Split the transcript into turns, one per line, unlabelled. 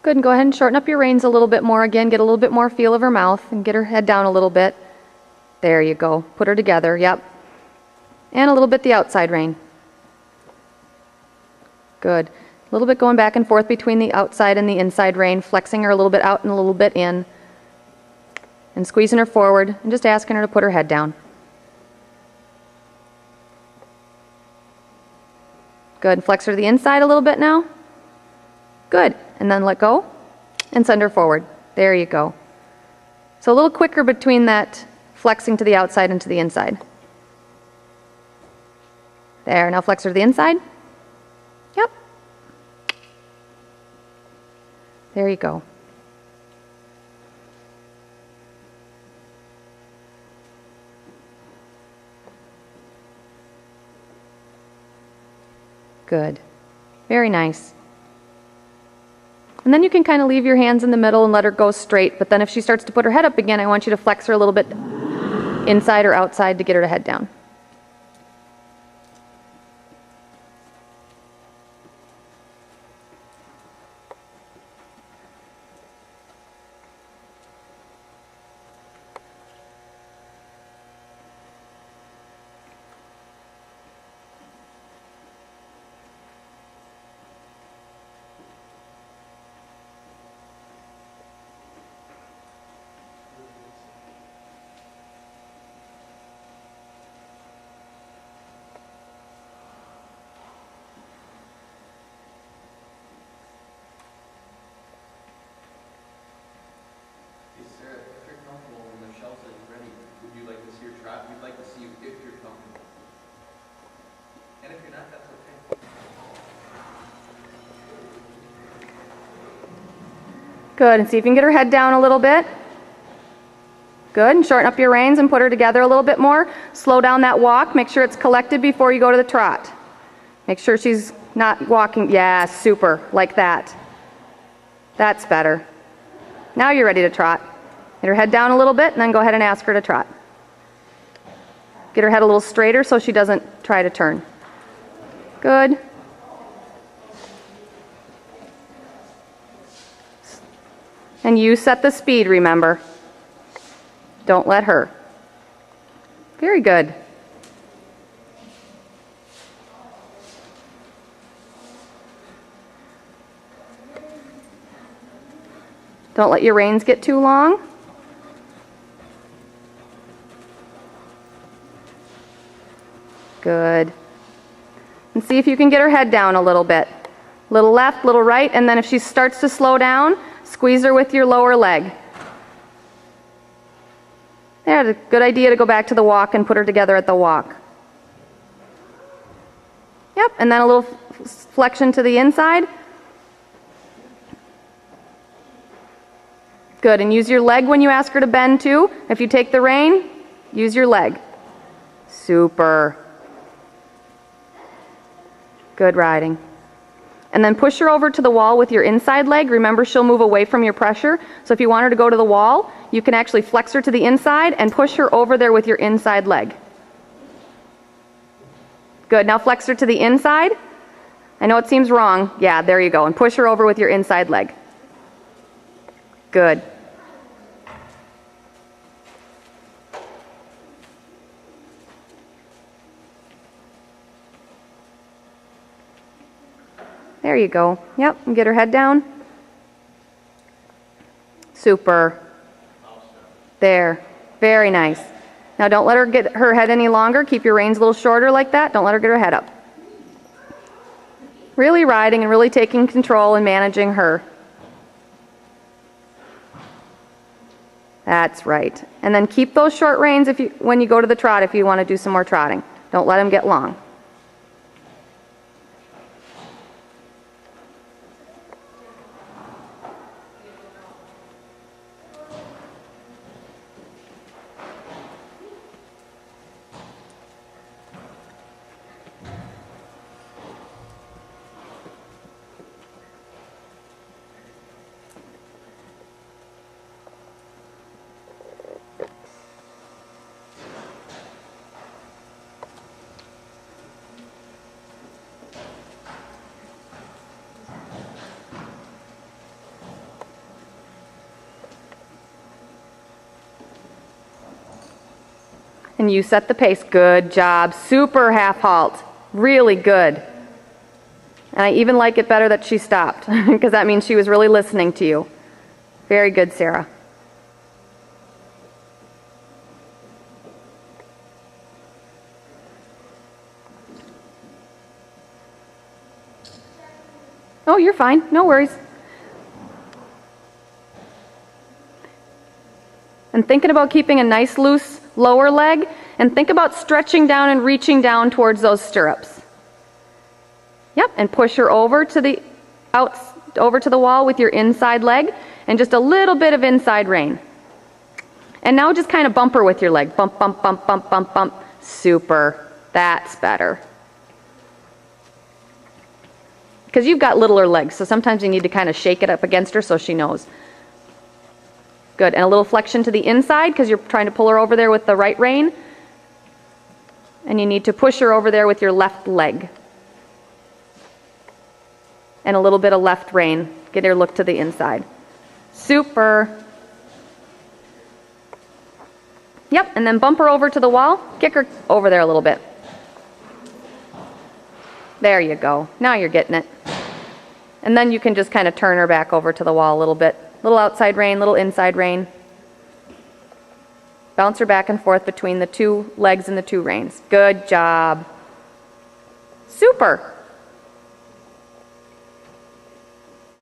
Good, and go ahead and shorten up your reins a little bit more again. Get a little bit more feel of her mouth and get her head down a little bit. There you go. Put her together, yep. And a little bit the outside rein. Good. A little bit going back and forth between the outside and the inside rein, flexing her a little bit out and a little bit in. And squeezing her forward and just asking her to put her head down. Good, and flex her to the inside a little bit now. Good, and then let go and send her forward. There you go. So a little quicker between that flexing to the outside and to the inside. There, now flex her to the inside. Yep. There you go. Good. Very nice. And then you can kind of leave your hands in the middle and let her go straight, but then if she starts to put her head up again, I want you to flex her a little bit inside or outside to get her to head down.
We'd like to see you if you're comfortable. And if you're not, that's okay.
Good, and see if you can get her head down a little bit. Good, and shorten up your reins and put her together a little bit more. Slow down that walk. Make sure it's collected before you go to the trot. Make sure she's not walking. Yeah, super, like that. That's better. Now you're ready to trot. Get her head down a little bit and then go ahead and ask her to trot. Get her head a little straighter so she doesn't try to turn. Good. And you set the speed, remember. Don't let her. Very good. Don't let your reins get too long. Good. And see if you can get her head down a little bit. Little left, little right, and then if she starts to slow down, squeeze her with your lower leg. There's a good idea to go back to the walk and put her together at the walk. Yep, and then a little flexion to the inside. Good, and use your leg when you ask her to bend too. If you take the rein, use your leg. Super. Good riding. And then push her over to the wall with your inside leg. Remember, she'll move away from your pressure. So if you want her to go to the wall, you can actually flex her to the inside and push her over there with your inside leg. Good, now flex her to the inside. I know it seems wrong. Yeah, there you go. And push her over with your inside leg. Good. There you go. Yep, and get her head down. Super. There. Very nice. Now don't let her get her head any longer. Keep your reins a little shorter like that. Don't let her get her head up. Really riding and really taking control and managing her. That's right. And then keep those short reins when you go to the trot if you want to do some more trotting. Don't let them get long. And you set the pace. Good job. Super half halt. Really good. And I even like it better that she stopped because that means she was really listening to you. Very good, Sara. Oh, you're fine. No worries. And thinking about keeping a nice loose lower leg, and think about stretching down and reaching down towards those stirrups. Yep, and push her over to the wall with your inside leg, and just a little bit of inside rein. And now just kind of bump her with your leg. Bump, bump, bump, bump, bump, bump. Super. That's better. Because you've got littler legs, so sometimes you need to kind of shake it up against her so she knows. Good, and a little flexion to the inside because you're trying to pull her over there with the right rein. And you need to push her over there with your left leg. And a little bit of left rein. Get her look to the inside. Super. Yep, and then bump her over to the wall. Kick her over there a little bit. There you go. Now you're getting it. And then you can just kind of turn her back over to the wall a little bit. Little outside rein, little inside rein. Bounce her back and forth between the two legs and the two reins. Good job. Super.